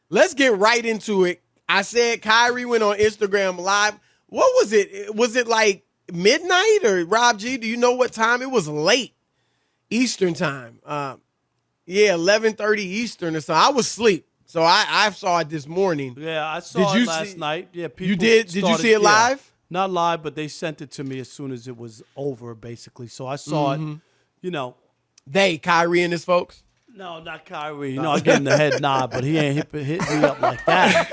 let's get right into it. I said Kyrie went on Instagram Live. What was it? Was it like midnight or Rob G? Do you know what time? It was late Eastern time. Yeah, 11:30 Eastern or so. I was asleep, so I saw it this morning. Yeah, I saw it last night. Yeah, people you did. Did you see it live? Not live, but they sent it to me as soon as it was over, basically. So I saw it. You know, Kyrie and his folks. No, not Kyrie. You know, I'm getting the head nod, but he ain't hit me up like that.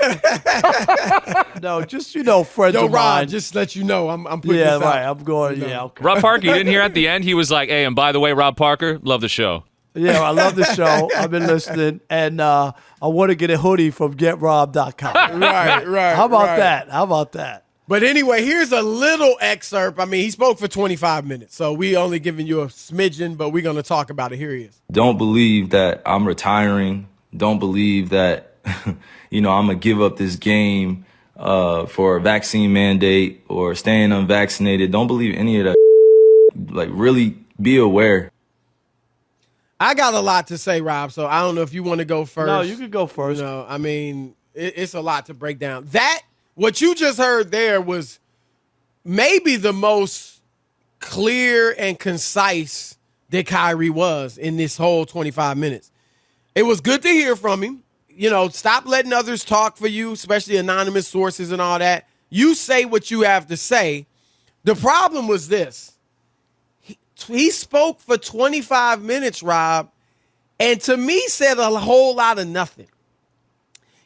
No, just, friends of Rob, mine. just let you know, I'm putting this out. Yeah, right. I'm going, okay. Rob Parker, you didn't hear at the end? He was like, hey, and by the way, Rob Parker, love the show. Yeah, I love the show. I've been listening, and I want to get a hoodie from GetRob.com. Right. How about that? But anyway, here's a little excerpt. I mean, he spoke for 25 minutes, so we only giving you a smidgen, but we're going to talk about it. Here he is. Don't believe that I'm retiring. Don't believe that, I'm going to give up this game for a vaccine mandate or staying unvaccinated. Don't believe any of that. Like, really be aware. I got a lot to say, Rob, so I don't know if you want to go first. No, you can go first. I mean, it's a lot to break down. What you just heard there was maybe the most clear and concise that Kyrie was in this whole 25 minutes. It was good to hear from him. Stop letting others talk for you, especially anonymous sources and all that. You say what you have to say. The problem was this. He spoke for 25 minutes, Rob, and to me said a whole lot of nothing.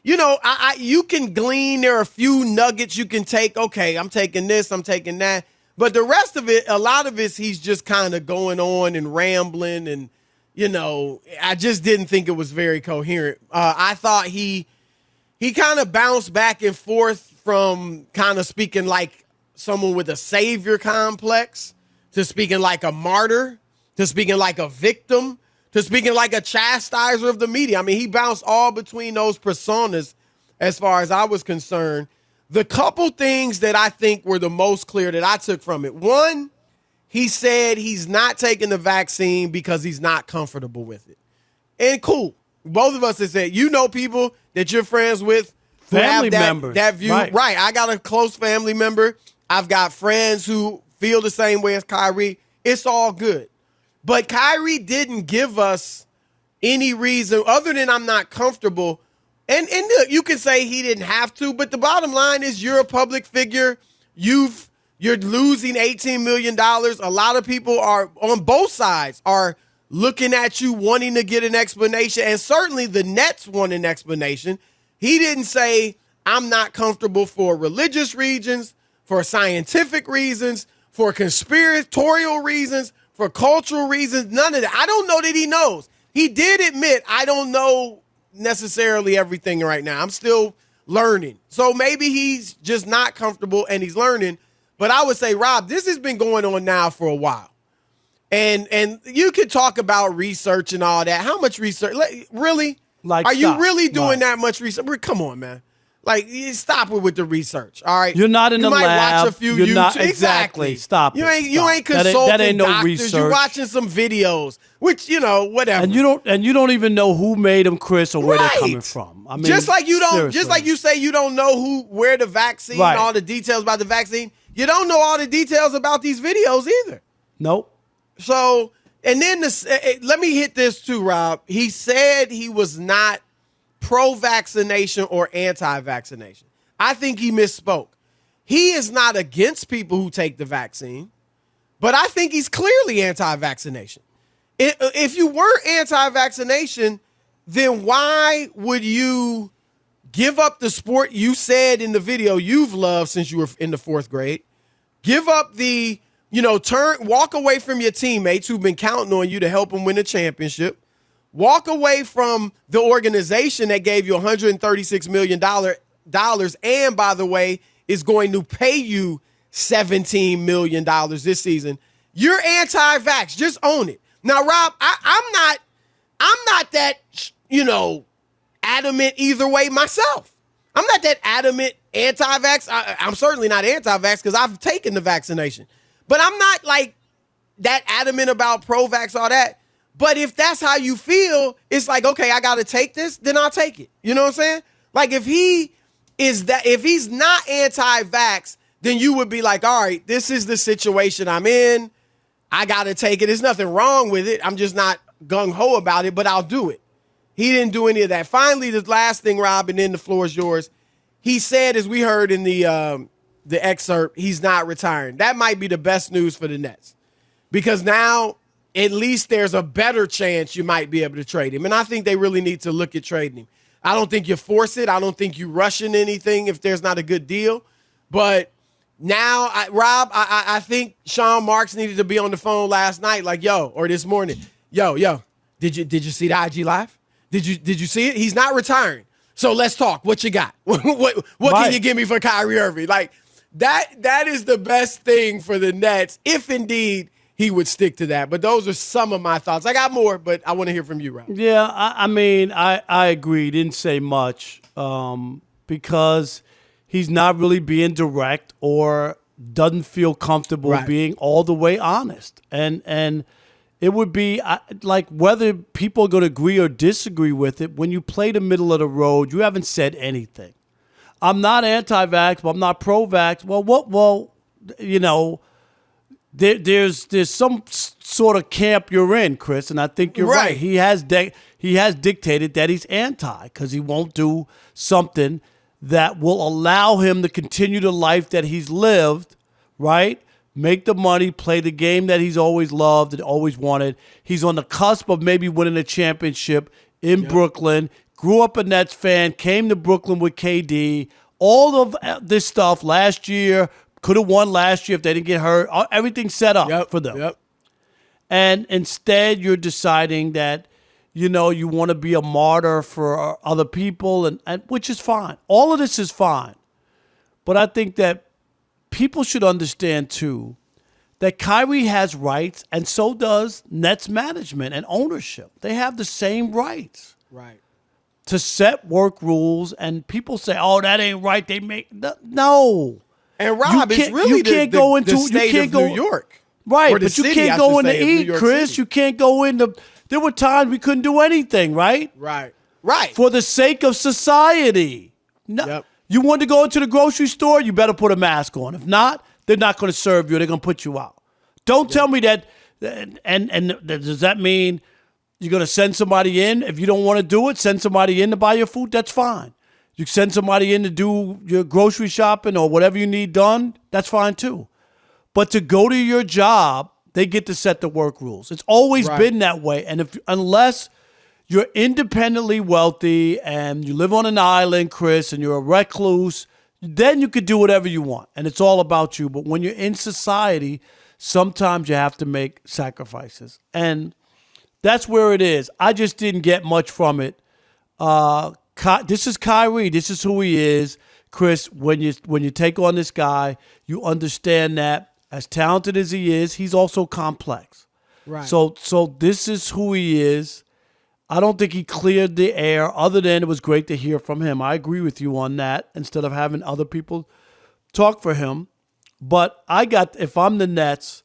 You can glean. There are a few nuggets you can take. Okay, I'm taking this, I'm taking that. But the rest of it, a lot of it, he's just kind of going on and rambling. And, I just didn't think it was very coherent. I thought he kind of bounced back and forth from kind of speaking like someone with a savior complex to speaking like a martyr to speaking like a victim to speaking like a chastiser of the media. I mean, he bounced all between those personas as far as I was concerned. The couple things that I think were the most clear that I took from it. One, he said he's not taking the vaccine because he's not comfortable with it. And cool. Both of us have said, people that you're friends with who family have members. that view. Right. I got a close family member. I've got friends who feel the same way as Kyrie. It's all good. But Kyrie didn't give us any reason other than I'm not comfortable. And look, you can say he didn't have to, but the bottom line is you're a public figure. You're losing $18 million. A lot of people are on both sides are looking at you wanting to get an explanation. And certainly the Nets want an explanation. He didn't say I'm not comfortable for religious reasons, for scientific reasons, for conspiratorial reasons, for cultural reasons, none of that. I don't know that he knows. He did admit, I don't know necessarily everything right now. I'm still learning. So maybe he's just not comfortable and he's learning. But I would say, Rob, this has been going on now for a while. And you could talk about research and all that. How much research? Really? Are you really doing that much research? Come on, man. You stop it with the research, all right? You're not in the lab. You might watch a few You're not, YouTube. Exactly. Stop You it. ain't consulting that ain't no doctors. research. You're watching some videos, which, whatever. And you don't even know who made them, Chris, or where they're coming from. I mean, just like seriously. you say you don't know where the vaccine, all the details about the vaccine. You don't know all the details about these videos either. Nope. So, and then let me hit this too, Rob. He said he was not pro-vaccination or anti-vaccination. I think he misspoke. He is not against people who take the vaccine, but I think he's clearly anti-vaccination. If you were anti-vaccination, then why would you give up the sport you said in the video you've loved since you were in the 4th grade? Give up walk away from your teammates who've been counting on you to help them win a championship. Walk away from the organization that gave you $136 million and, by the way, is going to pay you $17 million this season. You're anti-vax. Just own it. Now, Rob, I'm not that, adamant either way myself. I'm not that adamant anti-vax. I'm certainly not anti-vax because I've taken the vaccination. But I'm not that adamant about pro-vax, all that. But if that's how you feel, it's okay, I got to take this, then I'll take it. You know what I'm saying? Like if he's not anti-vax, then you would be like, all right, this is the situation I'm in. I got to take it. There's nothing wrong with it. I'm just not gung-ho about it, but I'll do it. He didn't do any of that. Finally, the last thing, Rob, and then the floor is yours. He said, as we heard in the excerpt, he's not retiring. That might be the best news for the Nets because now at least there's a better chance you might be able to trade him. And I think they really need to look at trading him. I don't think you force it. I don't think you rush in anything if there's not a good deal. But now, Rob, I think Sean Marks needed to be on the phone last night, like, or this morning. Yo, did you see the IG Live? Did you see it? He's not retiring. So let's talk. What you got? What can you give me for Kyrie Irving? Like that is the best thing for the Nets, if indeed he would stick to that. But those are some of my thoughts. I got more, but I want to hear from you, Rob. Yeah, I mean, I agree. Didn't say much because he's not really being direct or doesn't feel comfortable being all the way honest. And it would be like whether people are going to agree or disagree with it, when you play the middle of the road, you haven't said anything. I'm not anti-vax, but I'm not pro-vax. Well, what? Well, there's some sort of camp you're in, Chris, and I think you're right. He has dictated that he's anti because he won't do something that will allow him to continue the life that he's lived, right? Make the money, play the game that he's always loved and always wanted. He's on the cusp of maybe winning a championship in Brooklyn. Grew up a Nets fan, came to Brooklyn with KD. All of this stuff last year, could have won last year if they didn't get hurt. Everything's set up for them. Yep. And instead, you're deciding that, you want to be a martyr for other people, and which is fine. All of this is fine. But I think that people should understand, too, that Kyrie has rights, and so does Nets management and ownership. They have the same rights. Right. To set work rules, and people say, oh, that ain't right. They make no. And Rob, it's really the state of New York. Right, but you can't go in to eat, Chris. You can't go in to. There were times we couldn't do anything, right? Right. For the sake of society. No. Yep. You want to go into the grocery store, you better put a mask on. If not, they're not going to serve you. They're going to put you out. Don't tell me that. And does that mean you're going to send somebody in? If you don't want to do it, send somebody in to buy your food. That's fine. You send somebody in to do your grocery shopping or whatever you need done. That's fine too. But to go to your job, they get to set the work rules. It's always been that way. And unless you're independently wealthy and you live on an island, Chris, and you're a recluse, then you could do whatever you want. And it's all about you. But when you're in society, sometimes you have to make sacrifices. And that's where it is. I just didn't get much from it. This is Kyrie. This is who he is. Chris, when you take on this guy, you understand that as talented as he is, he's also complex. Right. So this is who he is. I don't think he cleared the air, other than it was great to hear from him. I agree with you on that, instead of having other people talk for him. But if I'm the Nets,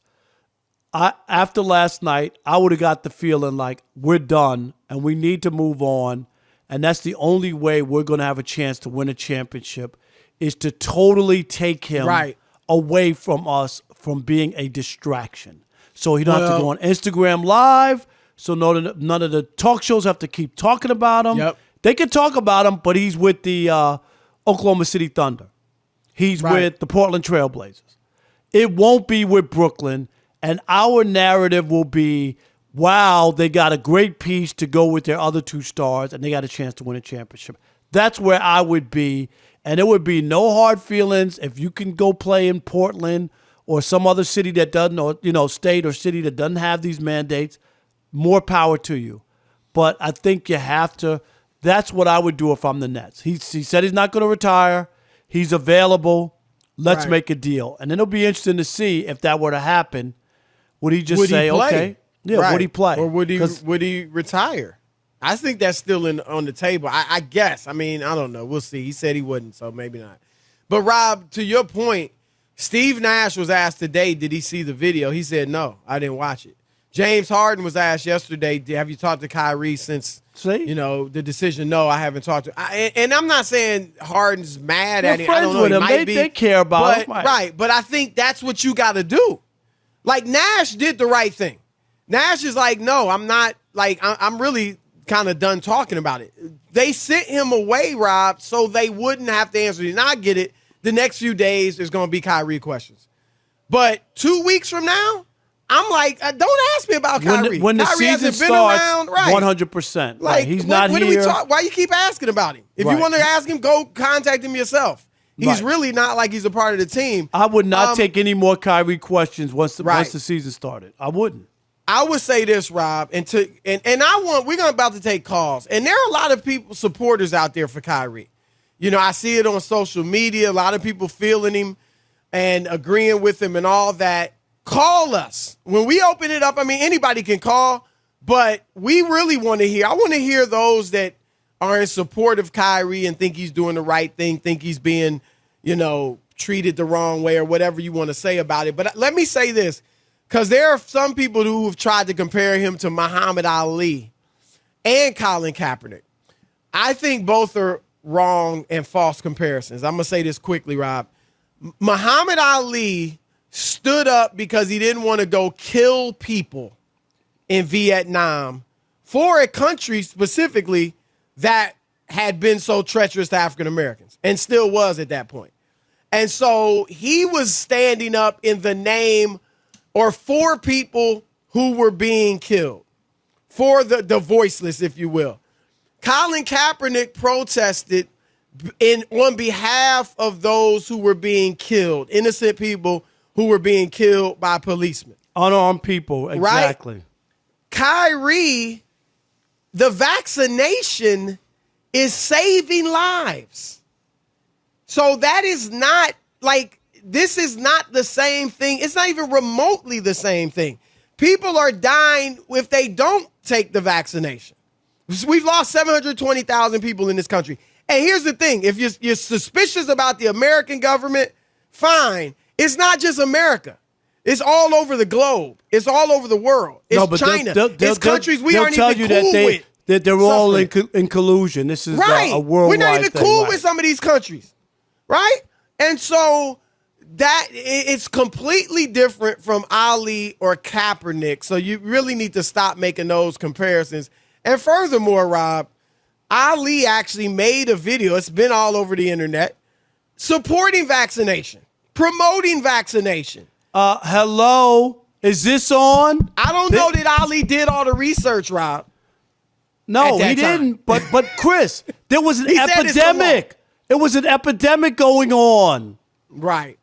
after last night, I would have got the feeling like we're done and we need to move on. And that's the only way we're going to have a chance to win a championship, is to totally take him away from us, from being a distraction. So he don't have to go on Instagram Live. So none of the talk shows have to keep talking about him. Yep. They can talk about him, but he's with the Oklahoma City Thunder. He's with the Portland Trailblazers. It won't be with Brooklyn. And our narrative will be, wow, they got a great piece to go with their other two stars, and they got a chance to win a championship. That's where I would be. And there would be no hard feelings if you can go play in Portland or some other city that doesn't, or state or city that doesn't have these mandates. More power to you. But I think you have to. That's what I would do if I'm the Nets. He said he's not going to retire. He's available. Let's make a deal. And then it'll be interesting to see if that were to happen. Would he just say, okay? Yeah, would he play? Or would he retire? I think that's still on the table. I guess. I mean, I don't know. We'll see. He said he wouldn't, so maybe not. But, Rob, to your point, Steve Nash was asked today, did he see the video? He said, no, I didn't watch it. James Harden was asked yesterday, have you talked to Kyrie since the decision? No, I haven't talked to. And I'm not saying Harden's mad at him. I don't know. He might be. They care about him. Right. But I think that's what you got to do. Like Nash did the right thing. Nash is like, no, I'm not. Like, I'm really kind of done talking about it. They sent him away, Rob, so they wouldn't have to answer. And I get it. The next few days there's going to be Kyrie questions. But 2 weeks from now, I'm like, don't ask me about Kyrie. When the Kyrie season hasn't been starts, around, right? 100%. Like, he's not here. Why you keep asking about him? If you want to ask him, go contact him yourself. He's really not like he's a part of the team. I would not take any more Kyrie questions once the season started. I wouldn't. I would say this, Rob, we're about to take calls, and there are a lot of people, supporters out there for Kyrie. I see it on social media. A lot of people feeling him and agreeing with him and all that. Call us when we open it up. I mean, anybody can call, but we really want to hear. I want to hear those that are in support of Kyrie and think he's doing the right thing, think he's being, treated the wrong way or whatever you want to say about it. But let me say this. Because there are some people who have tried to compare him to Muhammad Ali and Colin Kaepernick. I think both are wrong and false comparisons. I'm going to say this quickly, Rob. Muhammad Ali stood up because he didn't want to go kill people in Vietnam for a country specifically that had been so treacherous to African Americans and still was at that point. And so he was standing up in the name or for people who were being killed, for the voiceless, if you will. Colin Kaepernick protested on behalf of those who were being killed, innocent people who were being killed by policemen. Unarmed people, exactly. Right? Kyrie, the vaccination is saving lives. So that is not like, this is not the same thing. It's not even remotely the same thing. People are dying if they don't take the vaccination. We've lost 720,000 people in this country. And here's the thing. If you're suspicious about the American government, fine. It's not just America. It's all over the globe. It's all over the world. It's China. It's countries we aren't even cool with. That they're all in collusion. This is a worldwide We're not even thing, cool with some of these countries. Right? And so that it's completely different from Ali or Kaepernick. So you really need to stop making those comparisons. And furthermore, Rob, Ali actually made a video. It's been all over the internet supporting vaccination, promoting vaccination. Hello, is this on? I don't know that Ali did all the research, Rob. No, he didn't. But Chris, there was an epidemic. It was an epidemic going on. Right.